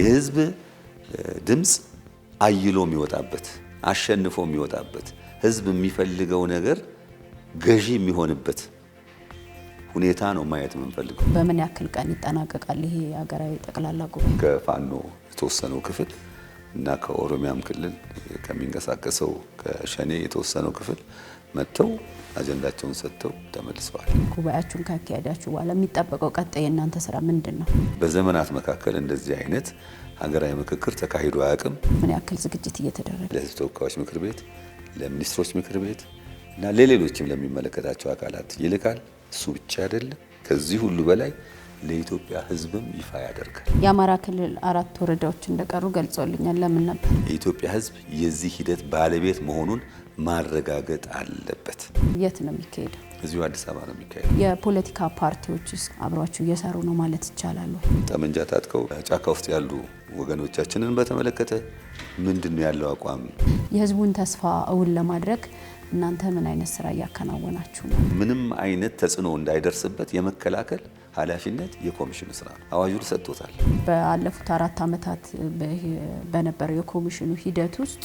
የህዝብ ድምጽ አይሎ የሚወጣበት አሸንፎ የሚወጣበት ህዝብ የሚፈልገው ነገር ገዢ የሚሆንበት ሁኔታ ነው ማየት የምንፈልገው። በምን ያክል ቀን ይጠናቀቃል ይሄ ሀገራዊ ጠቅላላ ጉባኤ? ከፋኖ የተወሰነው ክፍል እና ከኦሮሚያም ክልል ከሚንቀሳቀሰው ከሸኔ የተወሰነው ክፍል መጥተው አጀንዳቸውን ሰጥተው ተመልሰዋል። ጉባኤያችሁን ካካሄዳችሁ በኋላ የሚጠበቀው ቀጣይ የእናንተ ስራ ምንድነው? በዘመናት መካከል እንደዚህ አይነት ሀገራዊ ምክክር ተካሂዶ አያውቅም። ምን ያክል ዝግጅት እየተደረገ? ለህዝብ ተወካዮች ምክር ቤት፣ ለሚኒስትሮች ምክር ቤት እና ለሌሎችም ለሚመለከታቸው አካላት ይልካል። እሱ ብቻ አይደለም፣ ከዚህ ሁሉ በላይ ለኢትዮጵያ ህዝብም ይፋ ያደርጋል። የአማራ ክልል 4 ወረዳዎች እንደቀሩ ገልጾልኛል። ለምን ነበር? የኢትዮጵያ ህዝብ የዚህ ሂደት ባለቤት መሆኑን ማረጋገጥ አለበት። የት ነው የሚካሄደው? እዚሁ አዲስ አበባ ነው የሚካሄደው። የፖለቲካ ፓርቲዎችስ አብሯችሁ እየሰሩ ነው ማለት ይቻላል? ጠመንጃ ታጥቀው ጫካ ውስጥ ያሉ ወገኖቻችንን በተመለከተ ምንድነው ያለው አቋም? የህዝቡን ተስፋ እውን ለማድረግ እናንተ ምን አይነት ስራ እያከናወናችሁ ነው? ምንም አይነት ተጽዕኖ እንዳይደርስበት የመከላከል ኃላፊነት የኮሚሽኑ ስራ ነው። አዋጁ ተሰጥቶታል። ባለፉት 4 ዓመታት በነበረው የኮሚሽኑ ሂደት ውስጥ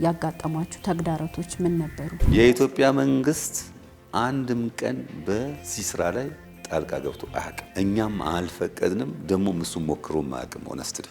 ያጋጠሟችሁ ተግዳሮቶች ምን ነበሩ? የኢትዮጵያ መንግስት አንድም ቀን በዚህ ስራ ላይ ጣልቃ ገብቶ አያውቅም። እኛም አልፈቀድንም፣ ደግሞ እሱ ሞክሮም አያውቅም። ሆነስትሊ